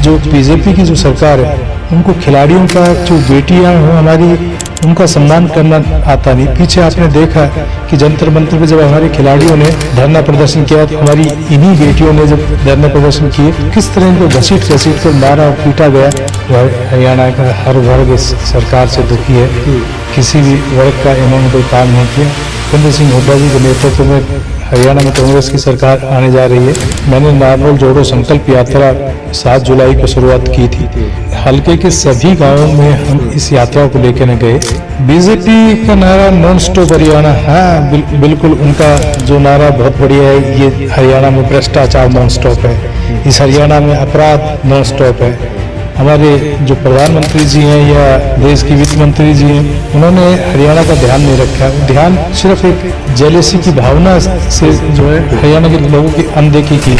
जो बीजेपी की जो सरकार है उनको खिलाड़ियों का जो बेटियां हो हमारी उनका सम्मान करना आता नहीं। पीछे आपने देखा कि जंतर मंतर पे जब हमारे खिलाड़ियों ने धरना प्रदर्शन किया तो हमारी इन्हीं बेटियों ने जब धरना प्रदर्शन किए तो किस तरह इनको घसीट घसीट कर मारा और पीटा गया। हरियाणा का हर वर्ग इस सरकार से दुखी है, किसी भी वर्ग का इन्होंने कोई काम नहीं किया। भूपेंद्र सिंह हुड्डा जी के नेतृत्व में हरियाणा में कांग्रेस की सरकार आने जा रही है। मैंने नारनौल जोड़ो संकल्प यात्रा 7 जुलाई को शुरुआत की थी। हल्के के सभी गांवों में हम इस यात्रा को लेकर गए। बीजेपी का नारा नॉन स्टॉप हरियाणा, हाँ बिल्कुल उनका जो नारा बहुत बढ़िया है। ये हरियाणा में भ्रष्टाचार नॉन स्टॉप है, इस हरियाणा में अपराध नॉन स्टॉप है। हमारे जो प्रधानमंत्री जी हैं या देश की वित्त मंत्री जी हैं उन्होंने हरियाणा का ध्यान नहीं रखा। ध्यान सिर्फ एक जेलेसी की भावना से जो है हरियाणा के लोगों की अनदेखी की।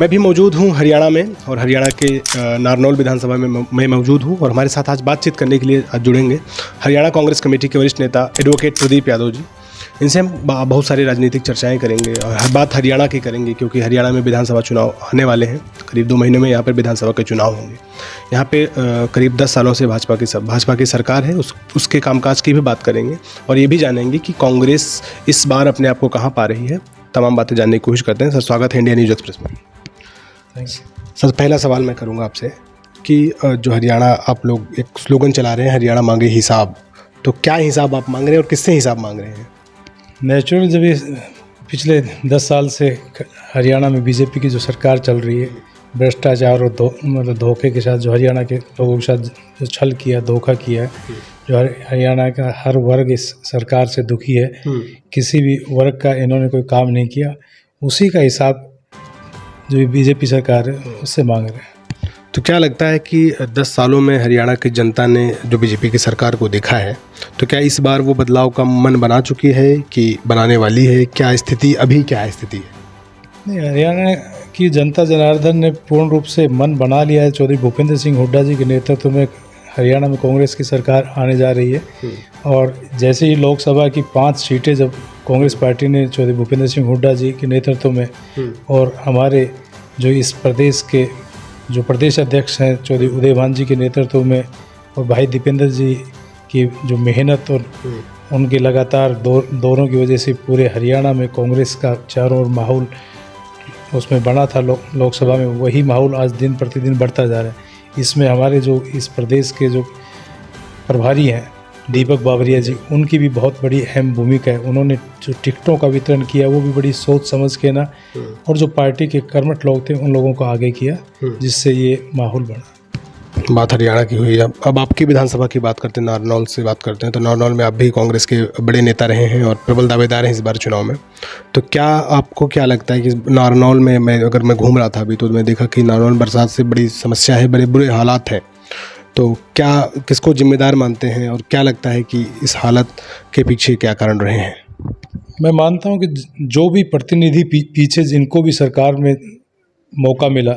मैं भी मौजूद हूँ हरियाणा में और हरियाणा के नारनौल विधानसभा में मैं मौजूद हूँ और हमारे साथ आज बातचीत करने के लिए आज जुड़ेंगे हरियाणा कांग्रेस कमेटी के वरिष्ठ नेता एडवोकेट प्रदीप यादव जी। इनसे हम बहुत सारी राजनीतिक चर्चाएं करेंगे और हर बात हरियाणा की करेंगे क्योंकि हरियाणा में विधानसभा चुनाव आने वाले हैं। करीब 2 महीने में यहाँ पर विधानसभा के चुनाव होंगे। यहाँ पे करीब 10 सालों से भाजपा की सरकार है, उसके कामकाज की भी बात करेंगे और ये भी जानेंगे कि कांग्रेस इस बार अपने आप को कहाँ पा रही है। तमाम बातें जानने की कोशिश करते हैं। सर, स्वागत है इंडिया न्यूज़ एक्सप्रेस में। थैंक्स। सर, पहला सवाल मैं करूँगा आपसे कि जो हरियाणा आप लोग एक स्लोगन चला रहे हैं, हरियाणा मांगे हिसाब, तो क्या हिसाब आप मांग रहे हैं और किससे हिसाब मांग रहे हैं? नेचुरल जब ये पिछले 10 साल से हरियाणा में बीजेपी की जो सरकार चल रही है, भ्रष्टाचार और मतलब धोखे के साथ जो हरियाणा के लोगों के साथ जो छल किया, धोखा किया है, जो हरियाणा का हर वर्ग इस सरकार से दुखी है, किसी भी वर्ग का इन्होंने कोई काम नहीं किया, उसी का हिसाब जो बीजेपी सरकार है उससे मांग रहे हैं। तो क्या लगता है कि 10 सालों में हरियाणा की जनता ने जो बीजेपी की सरकार को देखा है, तो क्या इस बार वो बदलाव का मन बना चुकी है कि बनाने वाली है? क्या स्थिति अभी क्या है स्थिति है? नहीं, हरियाणा की जनता जनार्दन ने पूर्ण रूप से मन बना लिया है। चौधरी भूपेंद्र सिंह हुड्डा जी के नेतृत्व में हरियाणा में कांग्रेस की सरकार आने जा रही है और जैसे ही लोकसभा की 5 सीटें जब कांग्रेस पार्टी ने चौधरी भूपेंद्र सिंह हुड्डा जी के नेतृत्व में और हमारे जो इस प्रदेश के जो प्रदेश अध्यक्ष हैं चौधरी उदयभान जी के नेतृत्व में और भाई दीपेंद्र जी की जो मेहनत और उनके लगातार दौरों की वजह से पूरे हरियाणा में कांग्रेस का चारों ओर माहौल उसमें बना था लोकसभा में, वही माहौल आज दिन प्रतिदिन बढ़ता जा रहा है। इसमें हमारे जो इस प्रदेश के जो प्रभारी हैं दीपक बाबरिया जी, उनकी भी बहुत बड़ी अहम भूमिका है। उन्होंने जो टिकटों का वितरण किया वो भी बड़ी सोच समझ के ना, और जो पार्टी के कर्मठ लोग थे उन लोगों को आगे किया, जिससे ये माहौल बना। बात हरियाणा की हुई। अब आपकी विधानसभा की बात करते हैं, नारनौल से बात करते हैं। तो नारनौल में आप भी कांग्रेस के बड़े नेता रहे हैं और प्रबल दावेदार हैं इस बार चुनाव में। तो क्या आपको क्या लगता है कि नारनौल में मैं घूम रहा था अभी तो मैं देखा कि नारनौल बरसात से बड़ी समस्या है, बड़े बुरे हालात हैं। तो क्या किसको जिम्मेदार मानते हैं और क्या लगता है कि इस हालत के पीछे क्या कारण रहे हैं? मैं मानता हूं कि जो भी प्रतिनिधि पीछे जिनको भी सरकार में मौका मिला,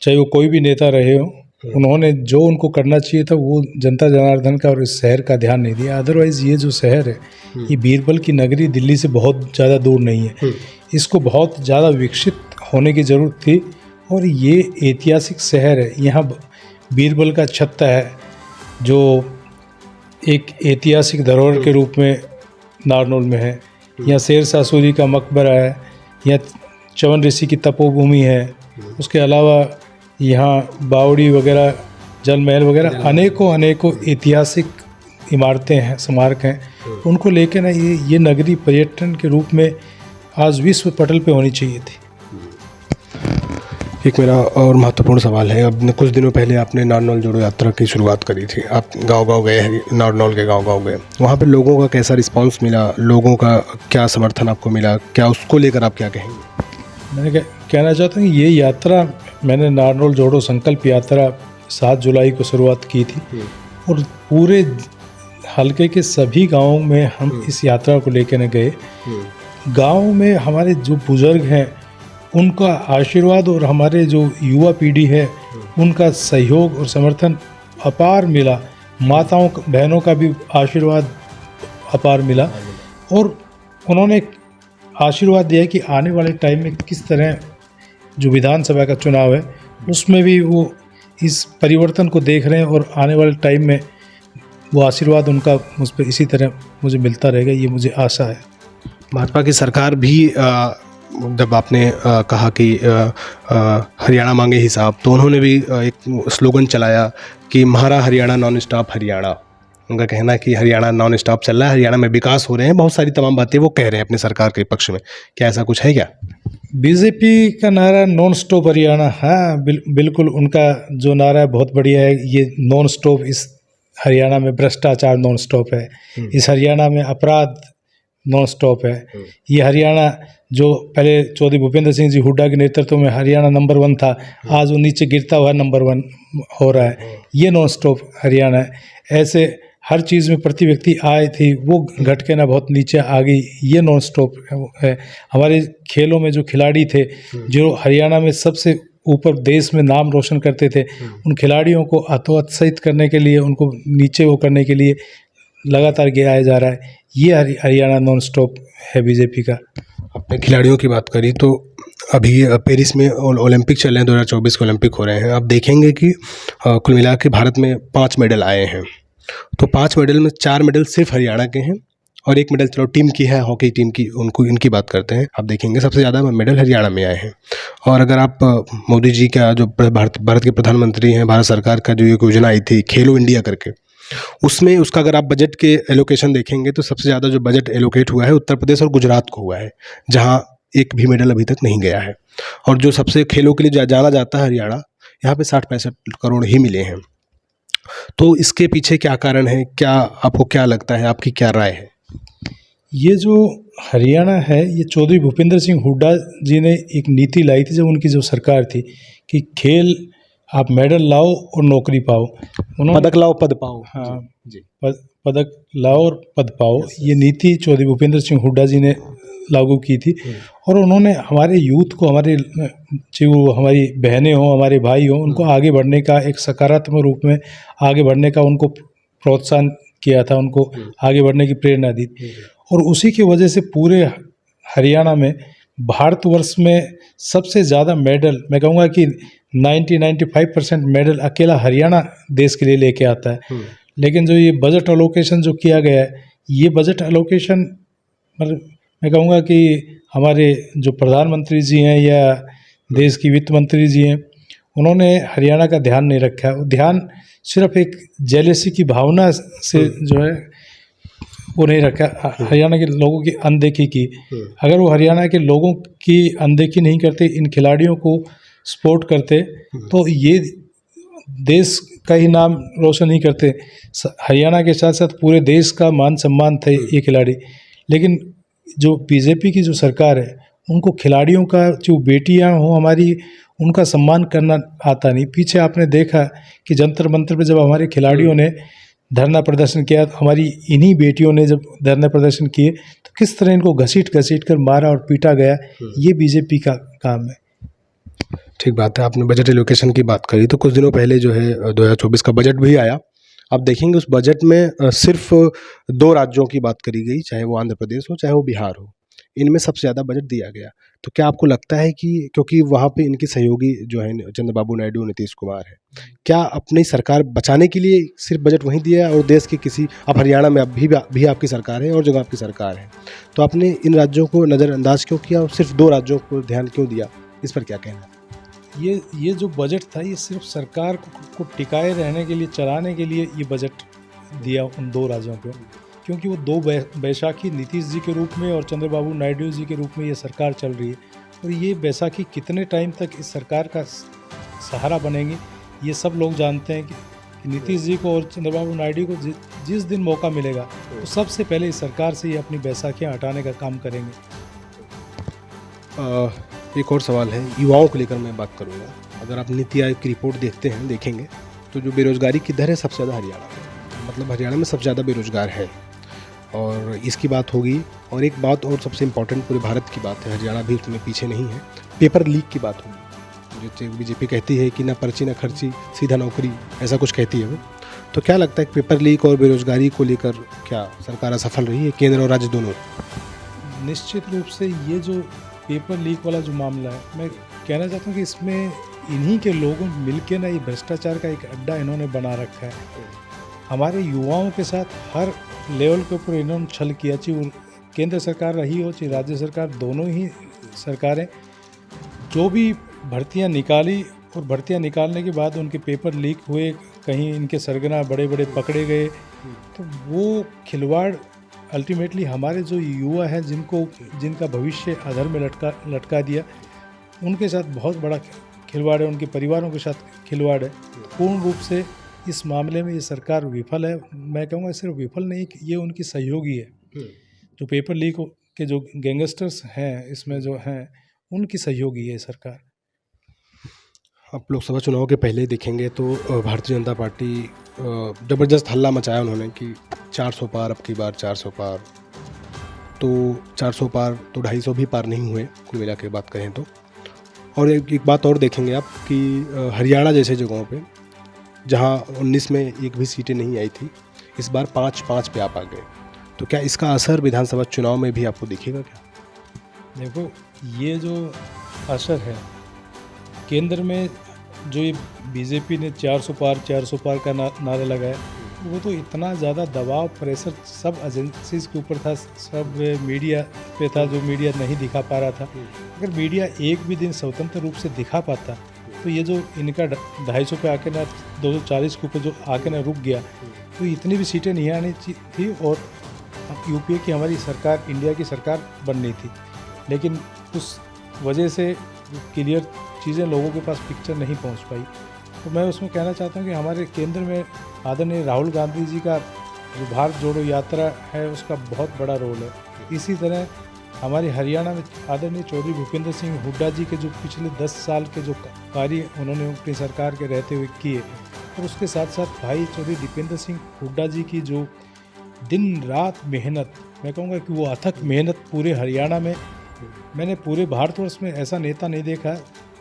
चाहे वो कोई भी नेता रहे हो, उन्होंने जो उनको करना चाहिए था वो जनता जनार्दन का और इस शहर का ध्यान नहीं दिया। अदरवाइज़ ये जो शहर है ये बीरबल की नगरी दिल्ली से बहुत ज़्यादा दूर नहीं है, इसको बहुत ज़्यादा विकसित होने की ज़रूरत थी और ये ऐतिहासिक शहर है। यहाँ बीरबल का छत्ता है जो एक ऐतिहासिक धरोहर के रूप में नारनौल में है। यहाँ शेर शाह सूरी का मकबरा है, यहाँ चवन ऋषि की तपोभूमि है, उसके अलावा यहाँ बावड़ी वगैरह, जल महल वगैरह अनेकों ऐतिहासिक इमारतें हैं, स्मारक हैं। उनको लेकर ना ये नगरी पर्यटन के रूप में आज विश्व पटल पे होनी चाहिए थी। एक मेरा और महत्वपूर्ण सवाल है, अब कुछ दिनों पहले आपने नारनौल जोड़ो यात्रा की शुरुआत करी थी। आप गांव-गांव गए हैं, नारनौल के गांव-गांव गए, वहाँ पे लोगों का कैसा रिस्पांस मिला, लोगों का क्या समर्थन आपको मिला, क्या उसको लेकर आप क्या कहेंगे? मैंने कहना चाहता हूँ ये यात्रा मैंने नारनौल जोड़ो संकल्प यात्रा 7 जुलाई को शुरुआत की थी और पूरे हल्के के सभी गाँवों में हम इस यात्रा को लेकर गए। गाँव में हमारे जो बुजुर्ग हैं उनका आशीर्वाद और हमारे जो युवा पीढ़ी है उनका सहयोग और समर्थन अपार मिला। माताओं बहनों का भी आशीर्वाद अपार मिला और उन्होंने आशीर्वाद दिया कि आने वाले टाइम में किस तरह जो विधानसभा का चुनाव है उसमें भी वो इस परिवर्तन को देख रहे हैं और आने वाले टाइम में वो आशीर्वाद उनका मुझ पर इसी तरह मुझे मिलता रहेगा, ये मुझे आशा है। भाजपा की सरकार भी जब आपने कहा कि हरियाणा मांगे हिसाब, तो उन्होंने भी एक स्लोगन चलाया कि हमारा हरियाणा नॉन स्टॉप हरियाणा। उनका कहना है कि हरियाणा नॉन स्टॉप चल रहा है, हरियाणा में विकास हो रहे हैं, बहुत सारी तमाम बातें वो कह रहे हैं अपने सरकार के पक्ष में। क्या ऐसा कुछ है क्या? बीजेपी का नारा नॉन स्टॉप हरियाणा, हाँ बिल्कुल उनका जो नारा है बहुत बढ़िया है। ये नॉन स्टॉप, इस हरियाणा में भ्रष्टाचार नॉन स्टॉप है, इस हरियाणा में अपराध नॉन स्टॉप है। ये हरियाणा जो पहले चौधरी भूपेंद्र सिंह जी हुड्डा के नेतृत्व में हरियाणा नंबर 1 था, आज वो नीचे गिरता हुआ नंबर 1 हो रहा है, ये नॉन स्टॉप हरियाणा है। ऐसे हर चीज़ में प्रति व्यक्ति आय थी, वो घट के ना बहुत नीचे आ गई, ये नॉन स्टॉप है। हमारे खेलों में जो खिलाड़ी थे, जो हरियाणा में सबसे ऊपर देश में नाम रोशन करते थे, उन खिलाड़ियों को हतोत्साहित करने के लिए, उनको नीचे वो करने के लिए लगातार गिराया जा रहा है। ये हरियाणा नॉन स्टॉप है बीजेपी का। अपने खिलाड़ियों की बात करी तो अभी पेरिस में ओलंपिक चल रहे हैं, 2024 के ओलंपिक हो रहे हैं। आप देखेंगे कि कुल मिला के भारत में 5 मेडल आए हैं, तो 5 मेडल में 4 मेडल सिर्फ हरियाणा के हैं और 1 मेडल चलो टीम की है, हॉकी टीम की, उनको इनकी बात करते हैं। आप देखेंगे सबसे ज़्यादा मेडल हरियाणा में आए हैं। और अगर आप मोदी जी का जो भारत के प्रधानमंत्री हैं, भारत सरकार का जो एक योजना आई थी खेलो इंडिया करके, उसमें उसका अगर आप बजट के एलोकेशन देखेंगे तो सबसे ज़्यादा जो बजट एलोकेट हुआ है उत्तर प्रदेश और गुजरात को हुआ है, जहाँ एक भी मेडल अभी तक नहीं गया है। और जो सबसे खेलों के लिए जाना जाता है हरियाणा, यहाँ पे 60-65 करोड़ ही मिले हैं। तो इसके पीछे क्या कारण है? क्या आपको क्या लगता है, आपकी क्या राय है? ये जो हरियाणा है, ये चौधरी भूपेंद्र सिंह हुड्डा जी ने एक नीति लाई थी जब उनकी जो सरकार थी कि खेल आप मेडल लाओ और नौकरी पाओ, उन्होंने पदक लाओ पद पाओ। हाँ जी, पदक लाओ और पद पाओ, ये नीति चौधरी भूपेंद्र सिंह हुड्डा जी ने लागू की थी। और उन्होंने हमारे यूथ को, हमारे जो हमारी बहनें हों, हमारे भाई हों, उनको आगे बढ़ने का, एक सकारात्मक रूप में आगे बढ़ने का उनको प्रोत्साहन किया था, उनको आगे बढ़ने की प्रेरणा दी। और उसी की वजह से पूरे हरियाणा में, भारतवर्ष में सबसे ज़्यादा मेडल, मैं कहूँगा कि 90-95% मेडल अकेला हरियाणा देश के लिए लेके आता है। लेकिन जो ये बजट अलोकेशन जो किया गया है, ये बजट अलोकेशन मतलब मैं कहूँगा कि हमारे जो प्रधानमंत्री जी हैं या देश की वित्त मंत्री जी हैं, उन्होंने हरियाणा का ध्यान नहीं रखा है। ध्यान सिर्फ एक जेलेसी की भावना से जो है वो नहीं रखा, हरियाणा के लोगों की अनदेखी की। अगर वो हरियाणा के लोगों की अनदेखी नहीं करते, इन खिलाड़ियों को सपोर्ट करते, तो ये देश का ही नाम रोशन नहीं करते, हरियाणा के साथ साथ पूरे देश का मान सम्मान थे ये खिलाड़ी। लेकिन जो बीजेपी की जो सरकार है, उनको खिलाड़ियों का, जो बेटियां हों हमारी, उनका सम्मान करना आता नहीं। पीछे आपने देखा कि जंतर मंतर पे जब हमारे खिलाड़ियों ने धरना प्रदर्शन किया, हमारी इन्हीं बेटियों ने जब धरना प्रदर्शन किए, तो किस तरह इनको घसीट कर मारा और पीटा गया, ये बीजेपी का काम है। ठीक बात है। आपने बजट एलोकेशन की बात करी, तो कुछ दिनों पहले जो है 2024 का बजट भी आया। आप देखेंगे उस बजट में सिर्फ 2 राज्यों की बात करी गई, चाहे वो आंध्र प्रदेश हो चाहे वो बिहार हो, इनमें सबसे ज़्यादा बजट दिया गया। तो क्या आपको लगता है कि क्योंकि वहाँ पे इनके सहयोगी जो है चंद्रबाबू नायडू, नीतीश कुमार है, क्या अपनी सरकार बचाने के लिए सिर्फ बजट वहीं दिया और देश के किसी, आप हरियाणा में भी आपकी सरकार है और जगह आपकी सरकार है, तो आपने इन राज्यों को नज़रअंदाज क्यों किया और सिर्फ 2 राज्यों को ध्यान क्यों दिया? इस पर क्या कहना है? ये जो बजट था, ये सिर्फ सरकार को टिकाए रहने के लिए, चलाने के लिए ये बजट दिया उन 2 राज्यों को, क्योंकि वो 2 बैसाखी नीतीश जी के रूप में और चंद्रबाबू नायडू जी के रूप में ये सरकार चल रही है। और ये बैसाखी कितने टाइम तक इस सरकार का सहारा बनेंगे, ये सब लोग जानते हैं कि नीतीश जी को और चंद्रबाबू नायडू को जिस दिन मौका मिलेगा, तो सबसे पहले इस सरकार से ये अपनी बैसाखियाँ हटाने का काम करेंगे। एक और सवाल है, युवाओं को लेकर मैं बात करूँगा। अगर आप नीति आयोग की रिपोर्ट देखेंगे तो जो बेरोज़गारी की दर है सबसे ज़्यादा हरियाणा में, मतलब हरियाणा में सबसे ज़्यादा बेरोज़गार है, और इसकी बात होगी। और एक बात और सबसे इम्पॉर्टेंट पूरे भारत की बात है, हरियाणा भी उसमें पीछे नहीं है, पेपर लीक की बात होगी। जो बीजेपी कहती है कि ना पर्ची ना खर्ची, सीधा नौकरी, ऐसा कुछ कहती है वो। तो क्या लगता है कि पेपर लीक और बेरोज़गारी को लेकर क्या सरकार असफल रही है, केंद्र और राज्य दोनों? निश्चित रूप से ये जो पेपर लीक वाला जो मामला है, मैं कहना चाहता हूँ कि इसमें इन्हीं के लोगों मिलके ना ये भ्रष्टाचार का एक अड्डा इन्होंने बना रखा है। हमारे युवाओं के साथ हर लेवल के ऊपर इन्होंने छल किया, चाहे वो केंद्र सरकार रही हो चाहे राज्य सरकार, दोनों ही सरकारें जो भी भर्तियां निकाली और भर्तियां निकालने के बाद उनके पेपर लीक हुए, कहीं इनके सरगना बड़े बड़े पकड़े गए, तो वो खिलवाड़ अल्टीमेटली हमारे जो युवा हैं जिनका भविष्य अधर में लटका दिया, उनके साथ बहुत बड़ा खिलवाड़ है, उनके परिवारों के साथ खिलवाड़ है। पूर्ण रूप से इस मामले में ये सरकार विफल है। मैं कहूँगा सिर्फ विफल नहीं, ये उनकी सहयोगी है। जो पेपर लीक के जो गैंगस्टर्स हैं इसमें जो हैं, उनकी सहयोगी है सरकार। आप लोकसभा चुनाव के पहले ही देखेंगे तो भारतीय जनता पार्टी ज़बरदस्त हल्ला मचाया उन्होंने कि 400 पार, अब की बार 400 पार। तो 400 पार तो 250 भी पार नहीं हुए कुल मिला के बात करें तो। और एक बात और देखेंगे आप कि हरियाणा जैसे जगहों पे जहां 19 में एक भी सीटें नहीं आई थी, इस बार 5-5 पे आप आ गए। तो क्या इसका असर विधानसभा चुनाव में भी आपको दिखेगा क्या? देखो, ये जो असर है केंद्र में, जो ये बीजेपी ने 400 पार का नारा लगाया, वो तो इतना ज़्यादा दबाव प्रेशर सब एजेंसीज के ऊपर था, सब मीडिया पे था, जो मीडिया नहीं दिखा पा रहा था। अगर मीडिया एक भी दिन स्वतंत्र रूप से दिखा पाता तो ये जो इनका 250 पे आके ना 240 के ऊपर जो आके ना रुक गया, तो इतनी भी सीटें नहीं आनी थी और यूपीए की हमारी सरकार, इंडिया की सरकार बननी थी। लेकिन उस वजह से क्लियर चीज़ें लोगों के पास पिक्चर नहीं पहुंच पाई। तो मैं उसमें कहना चाहता हूं कि हमारे केंद्र में आदरणीय राहुल गांधी जी का जो भारत जोड़ो यात्रा है, उसका बहुत बड़ा रोल है। इसी तरह हमारे हरियाणा में आदरणीय चौधरी भूपेंद्र सिंह हुड्डा जी के जो पिछले 10 साल के जो कार्य उन्होंने अपनी सरकार के रहते हुए किए, और उसके साथ साथ भाई चौधरी दीपेंद्र सिंह हुड्डा जी की जो दिन रात मेहनत, मैं कहूँगा कि वो अथक मेहनत पूरे हरियाणा में, मैंने पूरे भारतवर्ष में ऐसा नेता नहीं देखा।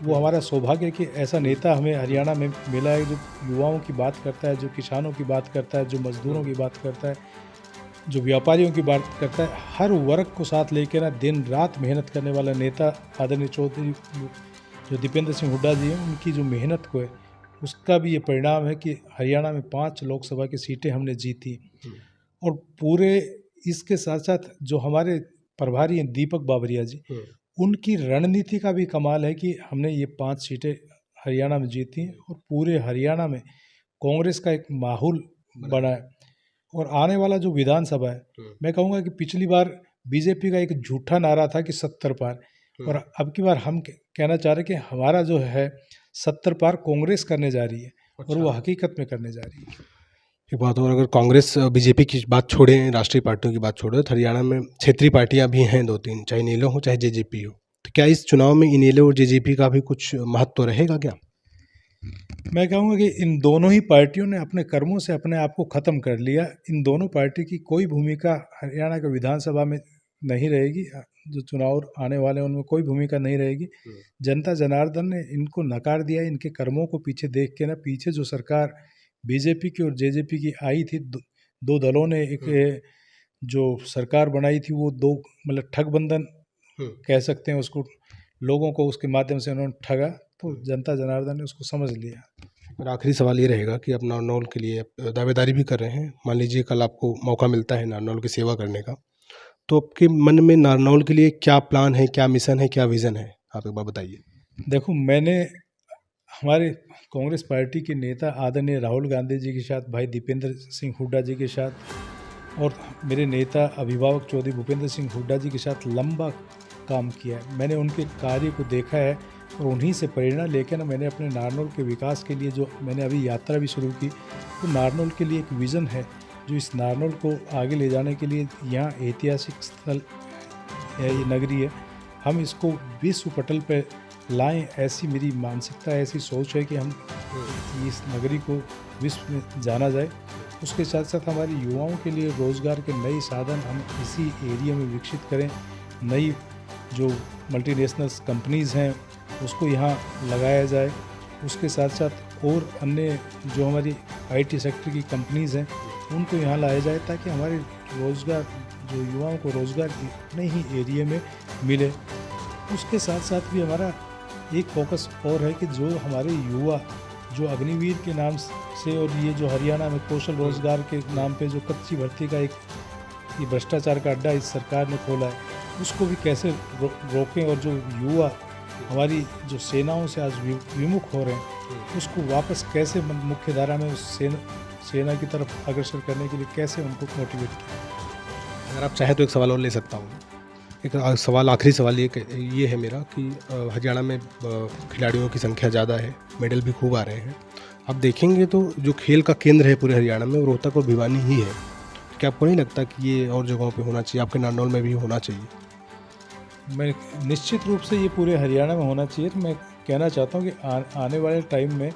वो हमारा सौभाग्य है कि ऐसा नेता हमें हरियाणा में मिला है, जो युवाओं की बात करता है, जो किसानों की बात करता है, जो मजदूरों की बात करता है, जो व्यापारियों की बात करता है, हर वर्ग को साथ लेकर ना दिन रात मेहनत करने वाला नेता आदरणीय चौधरी जो दीपेंद्र सिंह हुड्डा जी हैं, उनकी जो मेहनत को है, उसका भी ये परिणाम है कि हरियाणा में 5 लोकसभा की सीटें हमने जीती। और पूरे इसके साथ साथ जो हमारे प्रभारी हैं दीपक बाबरिया जी, उनकी रणनीति का भी कमाल है कि हमने ये 5 सीटें हरियाणा में जीती हैं और पूरे हरियाणा में कांग्रेस का एक माहौल बना है। और आने वाला जो विधानसभा है, मैं कहूँगा कि पिछली बार बीजेपी का एक झूठा नारा था कि 70 पार, और अब की बार हम कहना चाह रहे हैं कि हमारा जो है 70 पार कांग्रेस करने जा रही है, और वो हकीकत में करने जा रही है। एक बात और, अगर कांग्रेस बीजेपी की बात छोड़ें, राष्ट्रीय पार्टियों की बात छोड़ें, तो हरियाणा में क्षेत्रीय पार्टियां भी हैं 2-3, चाहे इनेलो हो चाहे जेजेपी हो। तो क्या इस चुनाव में इनेलो और जेजेपी का भी कुछ महत्व रहेगा क्या? मैं कहूँगा कि इन दोनों ही पार्टियों ने अपने कर्मों से अपने आप को ख़त्म कर लिया। इन दोनों पार्टी की कोई भूमिका हरियाणा के विधानसभा में नहीं रहेगी। जो चुनाव आने वाले हैं उनमें कोई भूमिका नहीं रहेगी। जनता जनार्दन ने इनको नकार दिया। इनके कर्मों को पीछे देख के ना, पीछे जो सरकार बीजेपी की और जेजेपी की आई थी, दो दलों ने एक जो सरकार बनाई थी, वो दो मतलब ठगबंधन कह सकते हैं उसको, लोगों को उसके माध्यम से उन्होंने ठगा, तो जनता जनार्दन ने उसको समझ लिया। मेरा आखिरी सवाल ये रहेगा कि आप नारनौल के लिए दावेदारी भी कर रहे हैं, मान लीजिए कल आपको मौका मिलता है नारनौल की सेवा करने का, तो आपके मन में नारनौल के लिए क्या प्लान है, क्या मिशन है, क्या विज़न है, आप एक बार बताइए। देखो, मैंने हमारे कांग्रेस पार्टी के नेता आदरणीय राहुल गांधी जी के साथ, भाई दीपेंद्र सिंह हुड्डा जी के साथ, और मेरे नेता अभिभावक चौधरी भूपेंद्र सिंह हुड्डा जी के साथ लंबा काम किया है। मैंने उनके कार्य को देखा है और उन्हीं से प्रेरणा लेकर मैंने अपने नारनौल के विकास के लिए, जो मैंने अभी यात्रा भी शुरू की, तो नारनौल के लिए एक विज़न है जो इस नारनौल को आगे ले जाने के लिए, यहाँ ऐतिहासिक स्थल है, ये नगरी है, हम इसको विश्व पटल पर लाएं, ऐसी मेरी मानसिकता है, ऐसी सोच है कि हम इस नगरी को विश्व में जाना जाए। उसके साथ साथ हमारे युवाओं के लिए रोज़गार के नए साधन हम इसी एरिया में विकसित करें। नई जो मल्टीनेशनल कंपनीज़ हैं उसको यहाँ लगाया जाए। उसके साथ साथ और अन्य जो हमारी आईटी सेक्टर की कंपनीज़ हैं उनको यहाँ लाया जाए, ताकि हमारे रोज़गार, जो युवाओं को रोज़गार अपने ही एरिया में मिले। उसके साथ साथ भी हमारा एक फोकस और है कि जो हमारे युवा जो अग्निवीर के नाम से और ये जो हरियाणा में कौशल रोजगार के नाम पे जो कच्ची भर्ती का एक ये भ्रष्टाचार का अड्डा इस सरकार ने खोला है, उसको भी कैसे रोकें और जो युवा हमारी जो सेनाओं से आज विमुख हो रहे हैं उसको वापस कैसे मुख्य धारा में उस सेना की तरफ अग्रसर करने के लिए कैसे उनको मोटिवेट किया। अगर आप चाहें तो एक सवाल और ले सकता हूँ। एक सवाल, आखिरी सवाल ये है मेरा कि हरियाणा में खिलाड़ियों की संख्या ज़्यादा है, मेडल भी खूब आ रहे हैं। आप देखेंगे तो जो खेल का केंद्र है पूरे हरियाणा में वो रोहतक और भिवानी ही है। क्या आपको नहीं लगता कि ये और जगहों पे होना चाहिए, आपके नारनौल में भी होना चाहिए? मैं निश्चित रूप से ये पूरे हरियाणा में होना चाहिए। तो मैं कहना चाहता हूँ कि आने वाले टाइम में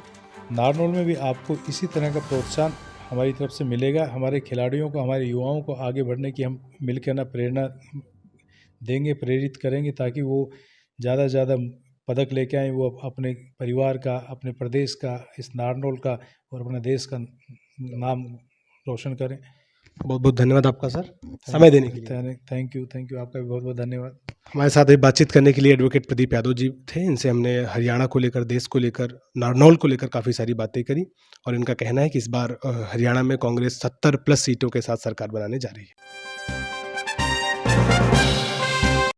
नारनौल में भी आपको इसी तरह का प्रोत्साहन हमारी तरफ से मिलेगा। हमारे खिलाड़ियों को, हमारे युवाओं को आगे बढ़ने की हम मिलकर ना प्रेरणा देंगे, प्रेरित करेंगे ताकि वो ज़्यादा से ज़्यादा पदक लेके आएँ। वो अपने परिवार का, अपने प्रदेश का, इस नारनौल का और अपने देश का नाम रोशन करें। बहुत बहुत धन्यवाद आपका सर, समय देने के लिए। थैंक यू आपका भी बहुत बहुत धन्यवाद। हमारे साथ अभी बातचीत करने के लिए एडवोकेट प्रदीप यादव जी थे। इनसे हमने हरियाणा को लेकर, देश को लेकर, नारनौल को लेकर काफ़ी सारी बातें करी और इनका कहना है कि इस बार हरियाणा में कांग्रेस 70+ सीटों के साथ सरकार बनाने जा रही है।